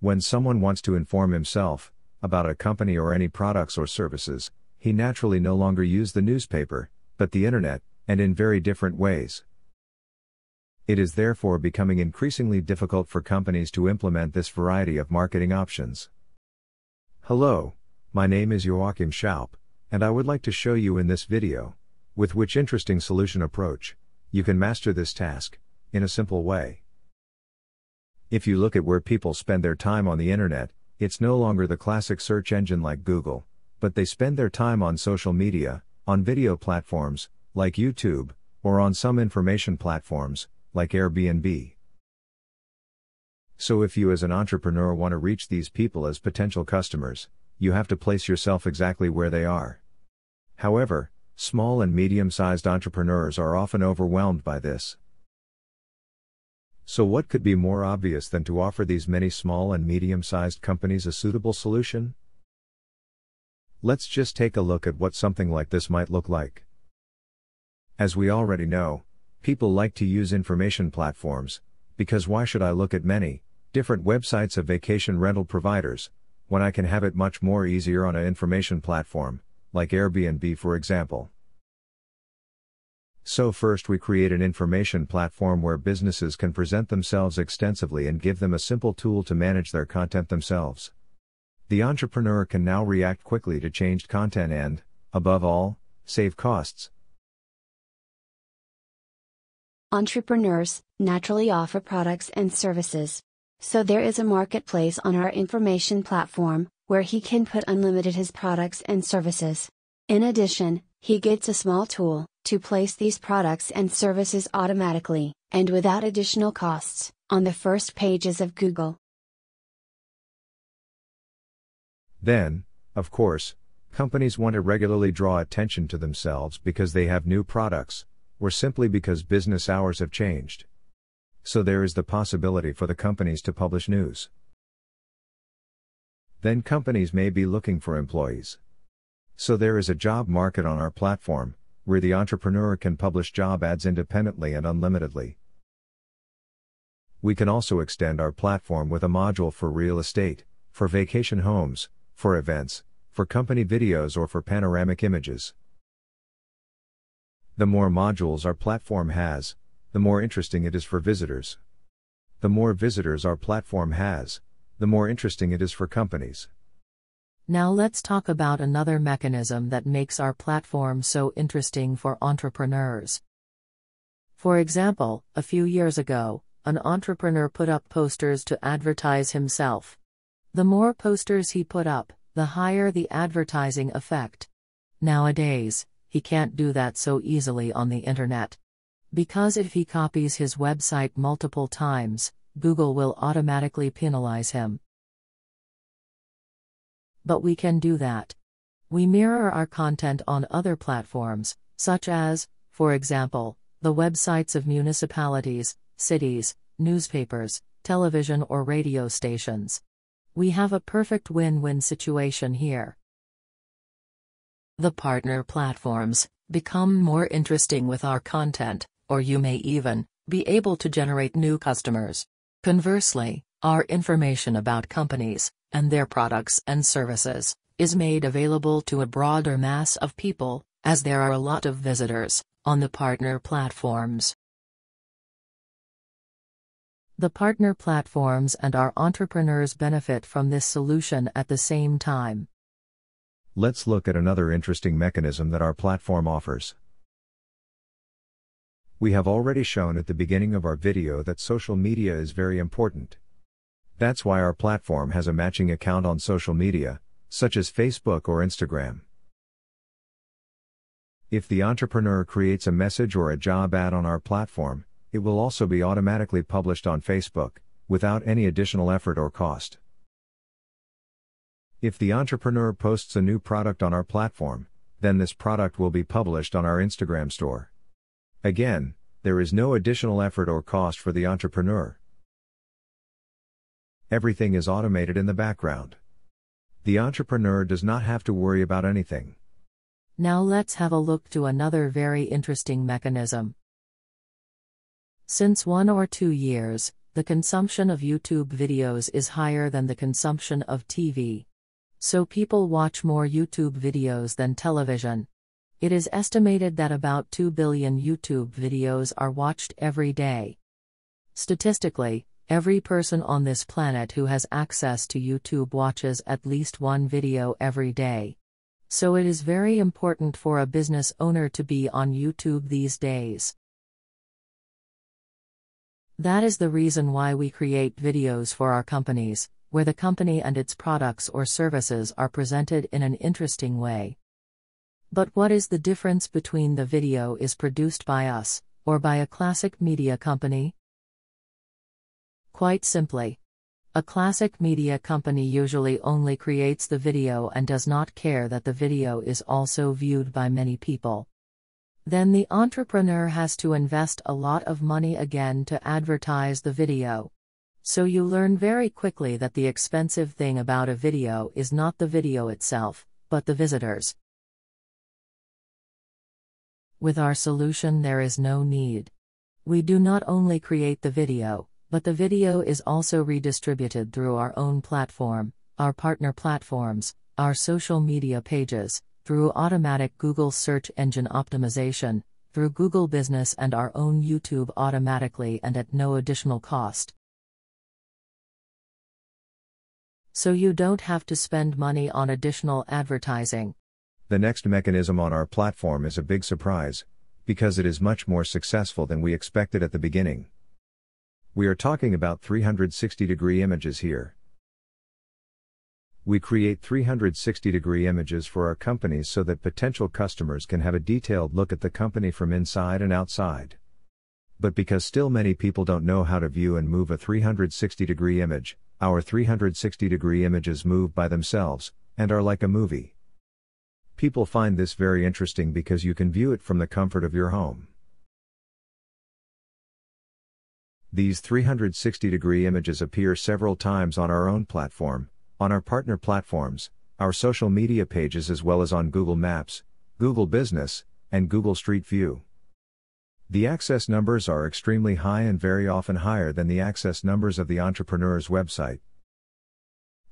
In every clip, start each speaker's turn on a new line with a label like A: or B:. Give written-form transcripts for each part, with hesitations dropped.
A: When someone wants to inform himself about a company or any products or services, he naturally no longer use the newspaper, but the internet, and in very different ways. It is therefore becoming increasingly difficult for companies to implement this variety of marketing options. Hello, my name is Joachim Schaup, and I would like to show you in this video, with which interesting solution approach, you can master this task, in a simple way. If you look at where people spend their time on the internet, it's no longer the classic search engine like Google, but they spend their time on social media, on video platforms, like YouTube, or on some information platforms, like Airbnb. So if you as an entrepreneur want to reach these people as potential customers, you have to place yourself exactly where they are. However, small and medium-sized entrepreneurs are often overwhelmed by this. So what could be more obvious than to offer these many small and medium-sized companies a suitable solution? Let's just take a look at what something like this might look like. As we already know, people like to use information platforms, because why should I look at many different websites of vacation rental providers, when I can have it much more easier on an information platform, like Airbnb for example. So first we create an information platform where businesses can present themselves extensively and give them a simple tool to manage their content themselves. The entrepreneur can now react quickly to changed content and, above all, save costs.
B: Entrepreneurs naturally offer products and services. So there is a marketplace on our information platform, where he can put unlimited his products and services. In addition, he gets a small tool to place these products and services automatically, and without additional costs, on the first pages of Google.
A: Then, of course, companies want to regularly draw attention to themselves because they have new products, or simply because business hours have changed. So there is the possibility for the companies to publish news. Then companies may be looking for employees. So there is a job market on our platform, where the entrepreneur can publish job ads independently and unlimitedly. We can also extend our platform with a module for real estate, for vacation homes, for events, for company videos or for panoramic images. The more modules our platform has, the more interesting it is for visitors. The more visitors our platform has, the more interesting it is for companies.
C: Now let's talk about another mechanism that makes our platform so interesting for entrepreneurs. For example, a few years ago, an entrepreneur put up posters to advertise himself. The more posters he put up, the higher the advertising effect. Nowadays, he can't do that so easily on the internet. Because if he copies his website multiple times, Google will automatically penalize him. But we can do that. We mirror our content on other platforms, such as, for example, the websites of municipalities, cities, newspapers, television or radio stations. We have a perfect win-win situation here. The partner platforms become more interesting with our content, or you may even be able to generate new customers. Conversely, our information about companies and their products and services is made available to a broader mass of people, as there are a lot of visitors on the partner platforms. The partner platforms and our entrepreneurs benefit from this solution at the same time.
A: Let's look at another interesting mechanism that our platform offers. We have already shown at the beginning of our video that social media is very important. That's why our platform has a matching account on social media, such as Facebook or Instagram. If the entrepreneur creates a message or a job ad on our platform, it will also be automatically published on Facebook, without any additional effort or cost. If the entrepreneur posts a new product on our platform, then this product will be published on our Instagram store. Again, there is no additional effort or cost for the entrepreneur. Everything is automated in the background. The entrepreneur does not have to worry about anything.
C: Now let's have a look to another very interesting mechanism. Since 1 or 2 years, the consumption of YouTube videos is higher than the consumption of TV. So people watch more YouTube videos than television. It is estimated that about 2 billion YouTube videos are watched every day. Statistically, every person on this planet who has access to YouTube watches at least one video every day. So it is very important for a business owner to be on YouTube these days. That is the reason why we create videos for our companies, where the company and its products or services are presented in an interesting way. But what is the difference between the video is produced by us, or by a classic media company? Quite simply, a classic media company usually only creates the video and does not care that the video is also viewed by many people. Then the entrepreneur has to invest a lot of money again to advertise the video. So you learn very quickly that the expensive thing about a video is not the video itself, but the visitors. With our solution there is no need. We do not only create the video, but the video is also redistributed through our own platform, our partner platforms, our social media pages, through automatic Google search engine optimization, through Google Business and our own YouTube automatically and at no additional cost. So you don't have to spend money on additional advertising.
A: The next mechanism on our platform is a big surprise, because it is much more successful than we expected at the beginning. We are talking about 360-degree images here. We create 360-degree images for our companies so that potential customers can have a detailed look at the company from inside and outside. But because still many people don't know how to view and move a 360-degree image, our 360-degree images move by themselves, and are like a movie. People find this very interesting because you can view it from the comfort of your home. These 360-degree images appear several times on our own platform, on our partner platforms, our social media pages as well as on Google Maps, Google Business, and Google Street View. The access numbers are extremely high and very often higher than the access numbers of the entrepreneur's website.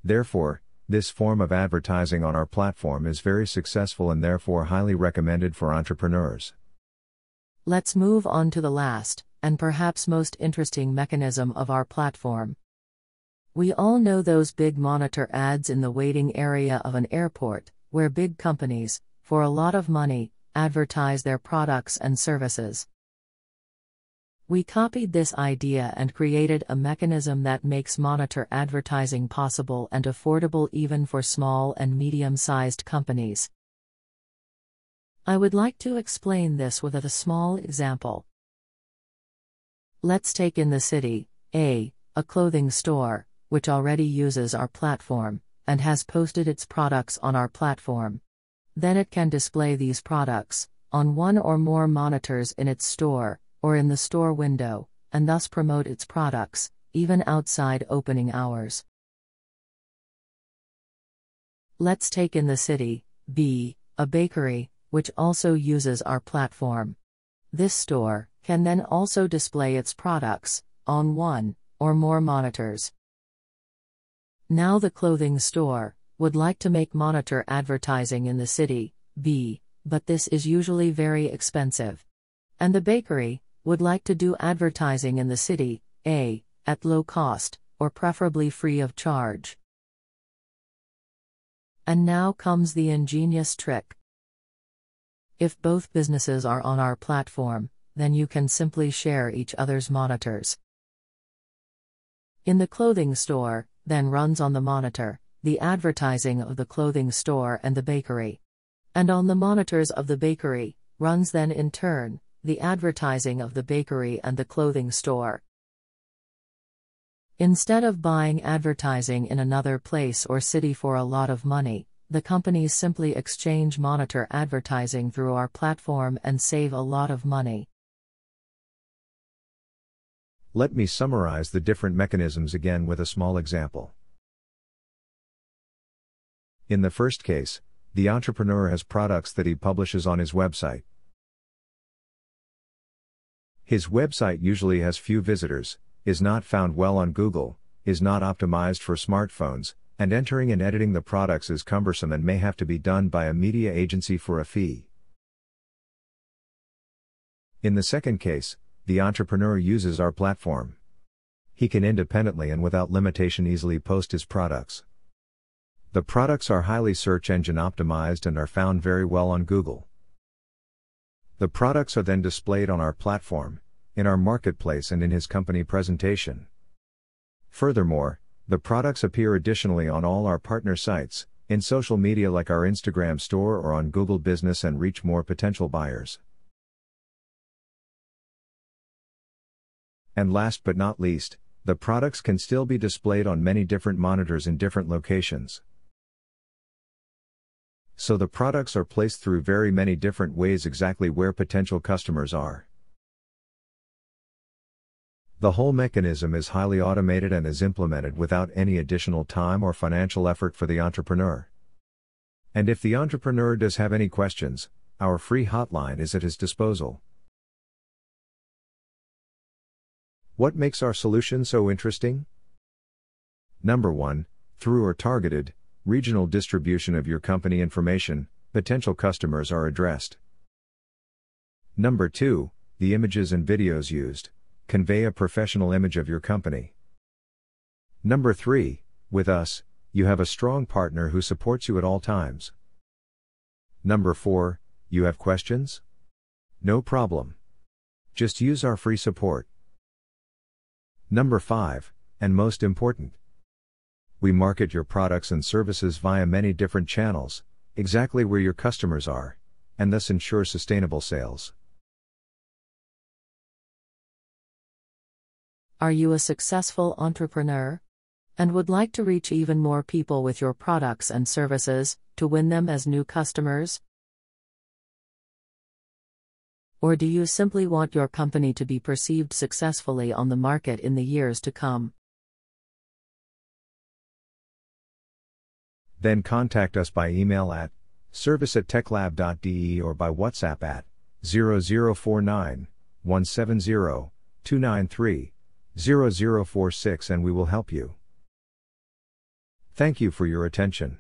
A: Therefore, this form of advertising on our platform is very successful and therefore highly recommended for entrepreneurs.
C: Let's move on to the last, and perhaps most interesting mechanism of our platform. We all know those big monitor ads in the waiting area of an airport, where big companies, for a lot of money, advertise their products and services. We copied this idea and created a mechanism that makes monitor advertising possible and affordable even for small and medium-sized companies. I would like to explain this with a small example. Let's take in the city, a clothing store, which already uses our platform, and has posted its products on our platform. Then it can display these products on one or more monitors in its store, or in the store window, and thus promote its products, even outside opening hours. Let's take in the city, b a bakery, which also uses our platform. This store can then also display its products on one or more monitors. Now the clothing store would like to make monitor advertising in the city, b, but this is usually very expensive. And the bakery would like to do advertising in the city, a, at low cost, or preferably free of charge. And now comes the ingenious trick. If both businesses are on our platform, then you can simply share each other's monitors. In the clothing store, then runs on the monitor, the advertising of the clothing store and the bakery. And on the monitors of the bakery, runs then in turn, the advertising of the bakery and the clothing store. Instead of buying advertising in another place or city for a lot of money, the companies simply exchange monitor advertising through our platform and save a lot of money.
A: Let me summarize the different mechanisms again with a small example. In the first case, the entrepreneur has products that he publishes on his website. His website usually has few visitors, is not found well on Google, is not optimized for smartphones, and entering and editing the products is cumbersome and may have to be done by a media agency for a fee. In the second case, the entrepreneur uses our platform. He can independently and without limitation easily post his products. The products are highly search engine optimized and are found very well on Google. The products are then displayed on our platform, in our marketplace and in his company presentation. Furthermore, the products appear additionally on all our partner sites, in social media like our Instagram store or on Google Business and reach more potential buyers. And last but not least, the products can still be displayed on many different monitors in different locations. So the products are placed through very many different ways exactly where potential customers are. The whole mechanism is highly automated and is implemented without any additional time or financial effort for the entrepreneur. And if the entrepreneur does have any questions, our free hotline is at his disposal. What makes our solution so interesting? Number 1, through our targeted, regional distribution of your company information, potential customers are addressed. Number 2, the images and videos used convey a professional image of your company. Number 3, with us, you have a strong partner who supports you at all times. Number 4, you have questions? No problem. Just use our free support. Number 5, and most important, we market your products and services via many different channels, exactly where your customers are, and thus ensure sustainable sales.
C: Are you a successful entrepreneur? And would like to reach even more people with your products and services, to win them as new customers? Or do you simply want your company to be perceived successfully on the market in the years to come?
A: Then contact us by email at service@techlab.de or by WhatsApp at 0049 170 293 0046 and we will help you. Thank you for your attention.